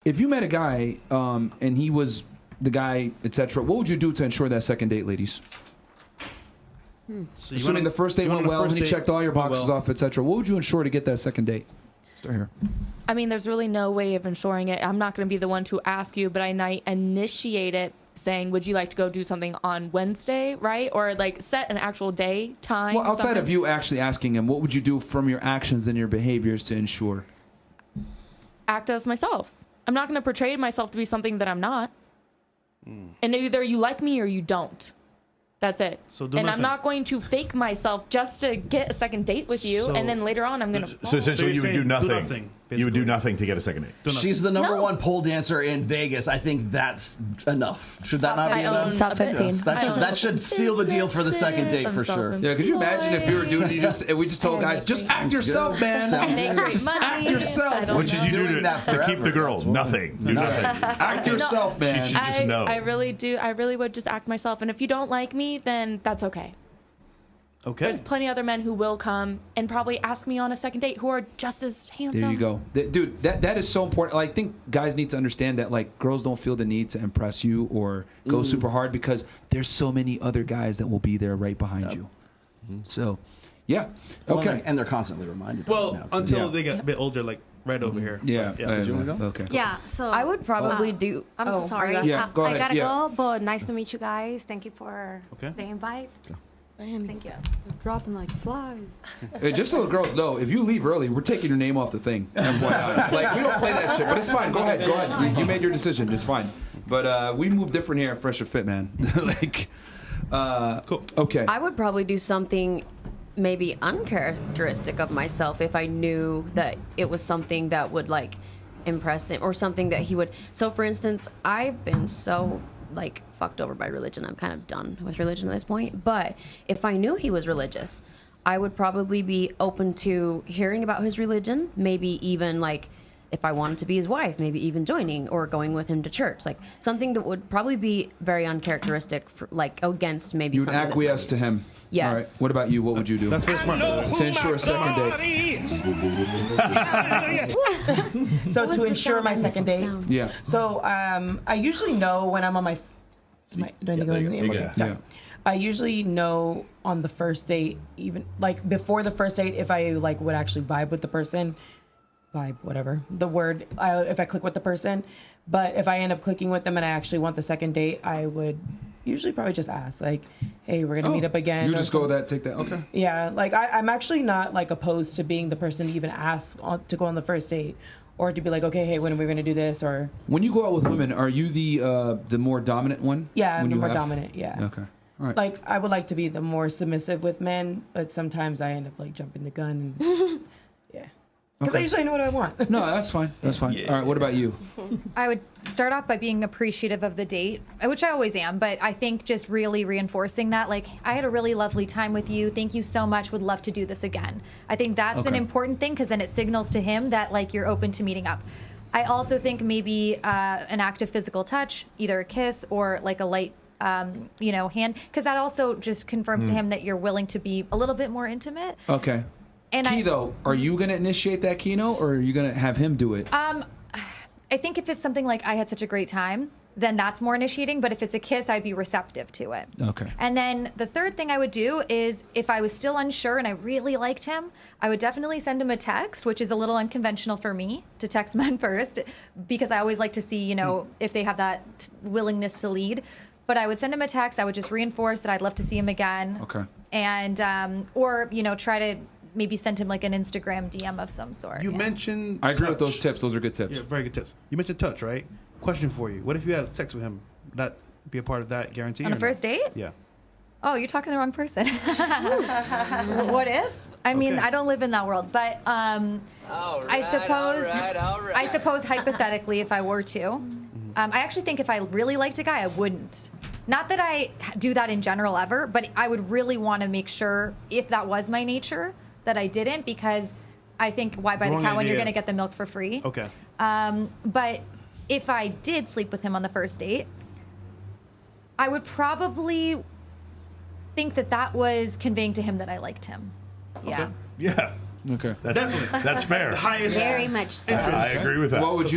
if you met a guy and he was the guy, etc., what would you do to ensure that second date, ladies? So assuming the first date went well and he checked all your boxes off, etc., what would you ensure to get that second date? Start here. I mean, there's really no way of ensuring it. I'm not going to be the one to ask you, but I initiate it saying, would you like to go do something on Wednesday, right? Or like set an actual day, time. Well, outside of you actually asking him, what would you do from your actions and your behaviors to ensure? Act as myself. I'm not going to portray myself to be something that I'm not. And either you like me or you don't. That's it. So I'm not going to fake myself just to get a second date with you, and then later on I'm going to. So essentially, you would do nothing. You would do nothing to get a second date. She's the number one pole dancer in Vegas. I think that's enough. Should that not be enough? Top 15. Yes, that should seal the deal for the second date for sure. Yeah, could you imagine if you were doing it? We just told guys, just act yourself, man. Just act yourself. What should you do to keep the girl? Nothing. Do nothing. Act yourself, man. She should just know. I really do. I really would just act myself. And if you don't like me, then that's okay. Okay. There's plenty of other men who will come and probably ask me on a second date who are just as handsome. There you go. Dude, that is so important. I think guys need to understand that, like, girls don't feel the need to impress you or go super hard because there's so many other guys that will be there right behind you. So, yeah. Okay. Well, and they're constantly reminded. Well, until they get a bit older, like right over here. Yeah. But, yeah. Did you want to go? Okay. Yeah, so I would probably do. I'm so sorry. Yeah, go ahead. I gotta Yeah. go, but nice to meet you guys. Thank you for Okay. the invite. Thank you. Dropping like flies. Just so the girls know, if you leave early, we're taking your name off the thing. FYI. Like, we don't play that shit, but it's fine. Go ahead. You made your decision. It's fine. But we move different here at FreshandFit, man. Cool. Okay. I would probably do something maybe uncharacteristic of myself if I knew that it was something that would like impress him or something that he would. So, for instance, I've been so like fucked over by religion. I'm kind of done with religion at this point. But if I knew he was religious, I would probably be open to hearing about his religion, maybe even like if I wanted to be his wife, maybe even joining or going with him to church, like something that would probably be very uncharacteristic, for, like against maybe. You would something acquiesce to him. Yes. All right. What about you? What would you do? That's very smart. To ensure a second date. So to ensure my second date. Yeah. So I usually know when I'm on my. Do I need to go in the name? Okay, sorry. Yeah. I usually know on the first date, even like before the first date, if I like would actually vibe with the person, whatever the word, if I click with the person. But if I end up clicking with them and I actually want the second date, I would usually probably just ask like, hey, we're gonna meet up again. You just go with that, take that. Okay. Yeah, like I'm actually not like opposed to being the person to even ask to go on the first date. Or to be like, okay, hey, when are we going to do this? Or when you go out with women, are you the more dominant one? Yeah, I'm the more have? dominant. Yeah. Okay. All right. Like I would like to be the more submissive with men, but sometimes I end up like jumping the gun. And, yeah. Because I usually know what I want. No, that's fine. That's fine. Yeah. All right. What about you? I would start off by being appreciative of the date, which I always am, but I think just really reinforcing that, like, I had a really lovely time with you. Thank you so much. Would love to do this again. I think that's an important thing because then it signals to him that, like, you're open to meeting up. I also think maybe an act of physical touch, either a kiss or like a light hand, because that also just confirms to him that you're willing to be a little bit more intimate. Okay. And Though, are you going to initiate that keno, or are you going to have him do it? I think if it's something like I had such a great time, then that's more initiating. But if it's a kiss, I'd be receptive to it. Okay. And then the third thing I would do is if I was still unsure and I really liked him, I would definitely send him a text, which is a little unconventional for me to text men first, because I always like to see, if they have that willingness to lead. But I would send him a text. I would just reinforce that I'd love to see him again. Okay. And, or, try to maybe send him like an Instagram DM of some sort. You mentioned I agree touch. with those tips. Those are good tips. Yeah, very good tips. You mentioned touch, right? Question for you. What if you had sex with him? Would that be a part of that guarantee? On a first date? Yeah. Oh, you're talking to the wrong person. What if? I mean, I don't live in that world, but I suppose hypothetically, if I were to, I actually think if I really liked a guy, I wouldn't. Not that I do that in general ever, but I would really want to make sure, if that was my nature, that I didn't, because I think why buy the cow when you're going to get the milk for free? Okay. But if I did sleep with him on the first date, I would probably think that was conveying to him that I liked him. Yeah. Yeah. Okay. That's fair. The highest Very much so. I agree with that. What would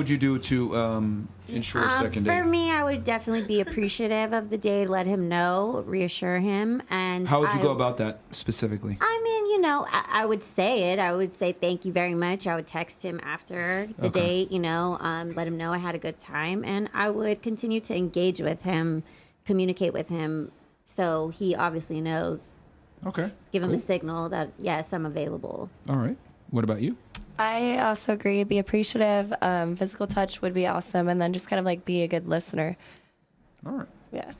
you do to ensure a second date? For me, I would definitely be appreciative of the date, let him know, reassure him, and How would you go about that specifically? I mean, I would say it. I would say thank you very much. I would text him after the date, let him know I had a good time, and I would continue to engage with him, communicate with him, so he obviously knows. Okay. Give him a signal that yes, I'm available. All right. What about you? I also agree. Be appreciative. Physical touch would be awesome, and then just kind of like be a good listener. All right. Yeah.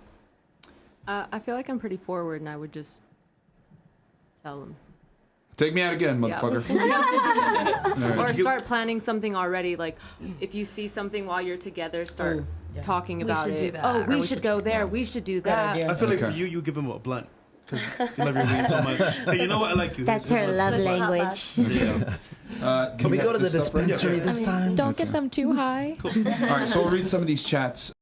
I feel like I'm pretty forward, and I would just tell him. Take me out again, motherfucker. Or start planning something already. Like, if you see something while you're together, start talking about it. Do that. Oh, we should go there. We should do that. I feel like for you give him a blunt. Because you love your weed so much. Hey, you know what? I like you. That's her love language. Can we go to the dispensary this time? Don't get them too high. All right, so we'll read some of these chats.